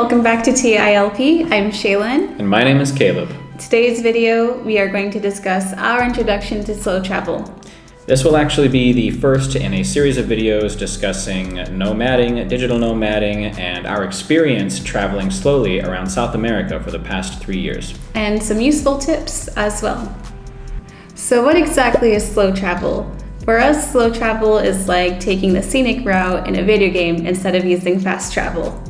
welcome back to TILP. I'm Shaylin. And my name is Caleb. Today's video, we are going to discuss our introduction to slow travel. This will actually be the first in a series of videos discussing nomading, digital nomading, and our experience traveling slowly around South America for the past 3 years. And some useful tips as well. So what exactly is slow travel? For us, slow travel is like taking the scenic route in a video game instead of using fast travel.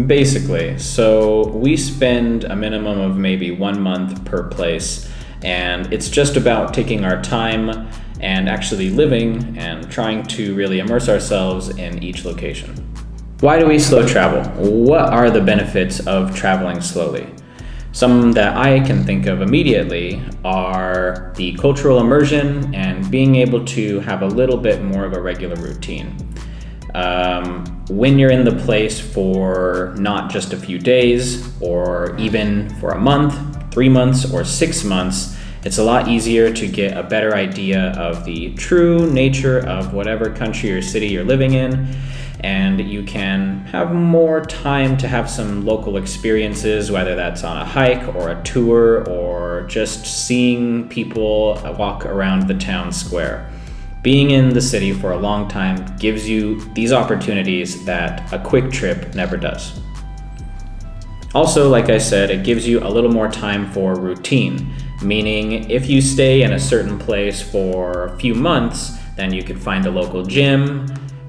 Basically. So we spend a minimum of maybe 1 month per place, and it's just about taking our time and actually living and trying to really immerse ourselves in each location. Why do we slow travel? What are the benefits of traveling slowly? Some that I can think of immediately are the cultural immersion and being able to have a little bit more of a regular routine. When you're in the place for not just a few days or even for a month, 3 months, or 6 months, it's a lot easier to get a better idea of the true nature of whatever country or city you're living in, and you can have more time to have some local experiences, whether that's on a hike or a tour or just seeing people walk around the town square. Being in the city for a long time gives you these opportunities that a quick trip never does. Also, like I said, it gives you a little more time for routine, meaning if you stay in a certain place for a few months, then you can find a local gym,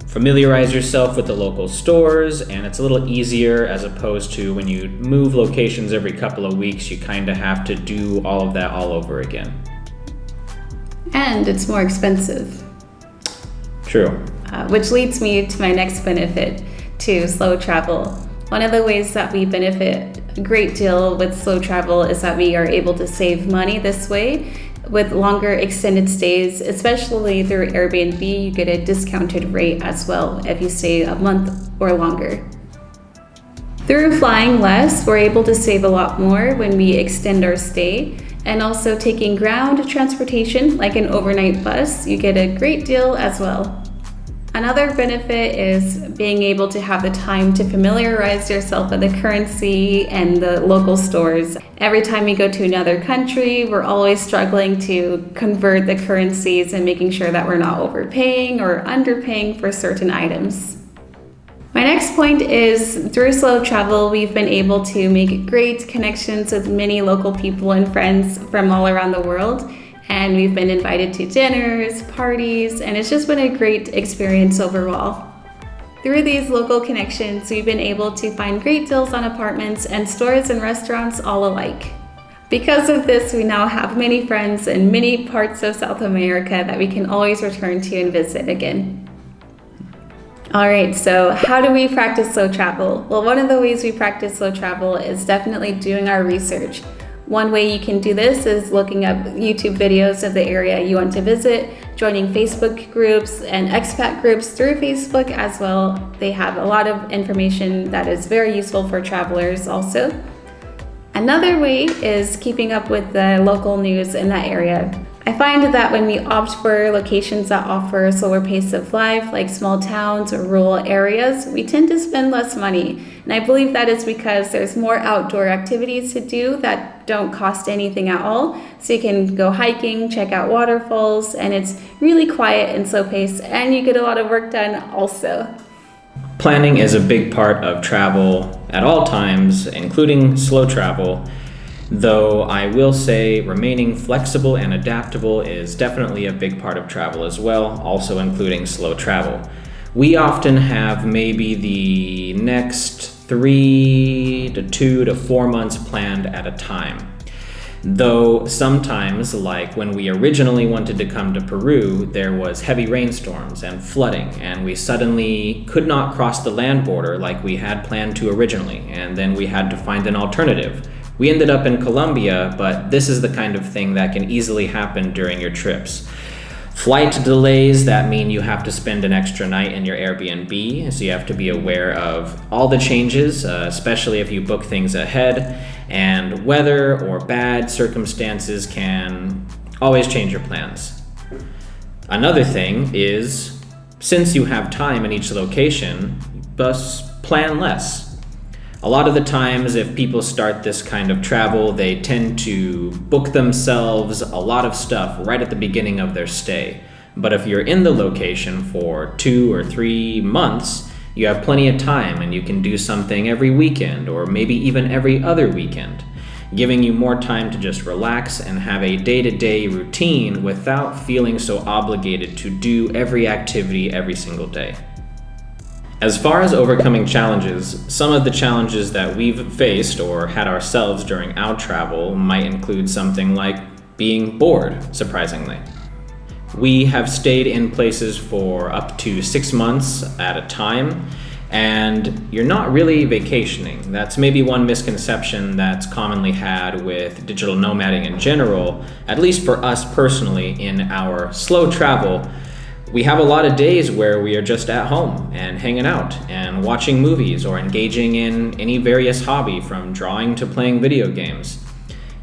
familiarize yourself with the local stores, and it's a little easier as opposed to when you move locations every couple of weeks, you kind of have to do all of that all over again. And it's more expensive. True. Which leads me to my next benefit to slow travel. One of the ways that we benefit a great deal with slow travel is that we are able to save money this way. With longer extended stays, especially through Airbnb, you get a discounted rate as well if you stay a month or longer. Through flying less, we're able to save a lot more when we extend our stay. And also taking ground transportation, like an overnight bus, you get a great deal as well. Another benefit is being able to have the time to familiarize yourself with the currency and the local stores. Every time we go to another country, we're always struggling to convert the currencies and making sure that we're not overpaying or underpaying for certain items. My next point is, through slow travel, we've been able to make great connections with many local people and friends from all around the world. And we've been invited to dinners, parties, and it's just been a great experience overall. Through these local connections, we've been able to find great deals on apartments and stores and restaurants all alike. Because of this, we now have many friends in many parts of South America that we can always return to and visit again. All right, so how do we practice slow travel? Well, one of the ways we practice slow travel is definitely doing our research. One way you can do this is looking up YouTube videos of the area you want to visit, joining Facebook groups and expat groups through Facebook as well. They have a lot of information that is very useful for travelers also. Another way is keeping up with the local news in that area. I find that when we opt for locations that offer a slower pace of life, like small towns or rural areas, we tend to spend less money. And I believe that is because there's more outdoor activities to do that don't cost anything at all. So you can go hiking, check out waterfalls, and it's really quiet and slow paced, and you get a lot of work done also. Planning is a big part of travel at all times, including slow travel. Though I will say remaining flexible and adaptable is definitely a big part of travel as well, also including slow travel. We often have maybe the next 3 to 2 to 4 months planned at a time. Though sometimes, like when we originally wanted to come to Peru, there was heavy rainstorms and flooding, and we suddenly could not cross the land border like we had planned to originally, and then we had to find an alternative. We ended up in Colombia, but this is the kind of thing that can easily happen during your trips. Flight delays that mean you have to spend an extra night in your Airbnb, so you have to be aware of all the changes, especially if you book things ahead, and weather or bad circumstances can always change your plans. Another thing is, since you have time in each location, thus plan less. A lot of the times, if people start this kind of travel, they tend to book themselves a lot of stuff right at the beginning of their stay. But if you're in the location for 2 or 3 months, you have plenty of time and you can do something every weekend or maybe even every other weekend, giving you more time to just relax and have a day-to-day routine without feeling so obligated to do every activity every single day. As far as overcoming challenges, some of the challenges that we've faced or had ourselves during our travel might include something like being bored, surprisingly. We have stayed in places for up to 6 months at a time, and you're not really vacationing. That's maybe one misconception that's commonly had with digital nomading in general, at least for us personally in our slow travel. We have a lot of days where we are just at home and hanging out and watching movies or engaging in any various hobby from drawing to playing video games.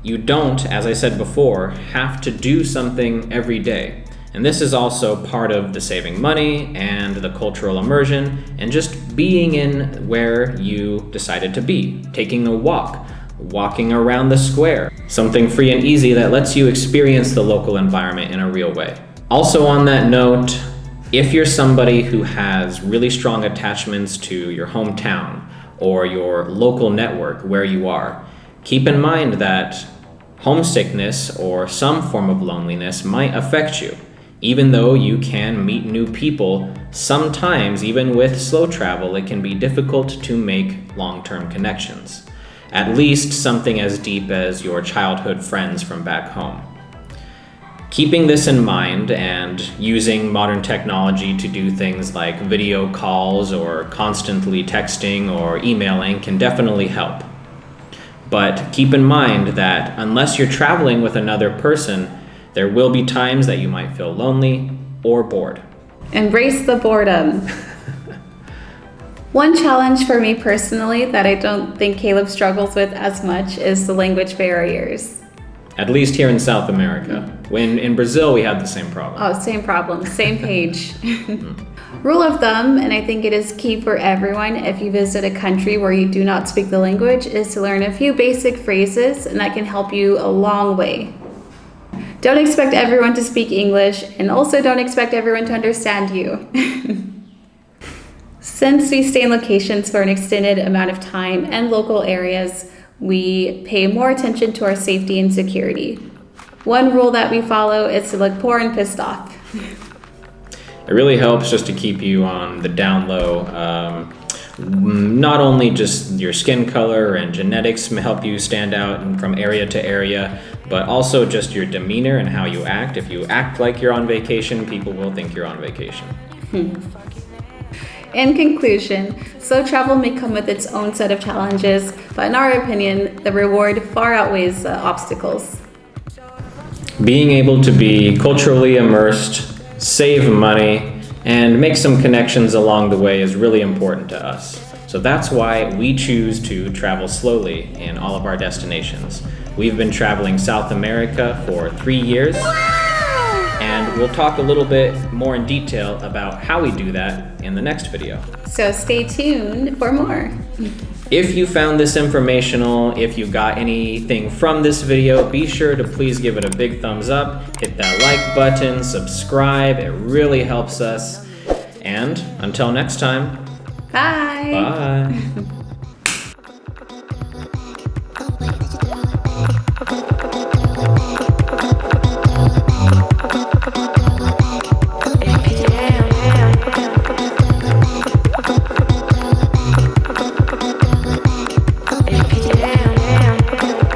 You don't, as I said before, have to do something every day. And this is also part of the saving money and the cultural immersion and just being in where you decided to be, taking a walk, walking around the square, something free and easy that lets you experience the local environment in a real way. Also on that note, if you're somebody who has really strong attachments to your hometown or your local network where you are, keep in mind that homesickness or some form of loneliness might affect you. Even though you can meet new people, sometimes even with slow travel, it can be difficult to make long-term connections. At least something as deep as your childhood friends from back home. Keeping this in mind and using modern technology to do things like video calls or constantly texting or emailing can definitely help. But keep in mind that unless you're traveling with another person, there will be times that you might feel lonely or bored. Embrace the boredom. One challenge for me personally that I don't think Caleb struggles with as much is the language barriers. At least here in South America. When in Brazil, we had the same problem. Oh, same problem, same page. Rule of thumb, and I think it is key for everyone if you visit a country where you do not speak the language, is to learn a few basic phrases, and that can help you a long way. Don't expect everyone to speak English, and also don't expect everyone to understand you. Since we stay in locations for an extended amount of time and local areas, we pay more attention to our safety and security. One rule that we follow is to look poor and pissed off. It really helps just to keep you on the down low. Not only just your skin color and genetics may help you stand out from area to area, but also just your demeanor and how you act. If you act like you're on vacation, people will think you're on vacation. In conclusion, slow travel may come with its own set of challenges, but in our opinion, the reward far outweighs the obstacles. Being able to be culturally immersed, save money, and make some connections along the way is really important to us. So that's why we choose to travel slowly in all of our destinations. We've been traveling South America for 3 years, and we'll talk a little bit more in detail about how we do that in the next video. So stay tuned for more. If you found this informational, if you got anything from this video, be sure to please give it a big thumbs up, hit that like button, subscribe, it really helps us. And until next time, Bye. bye.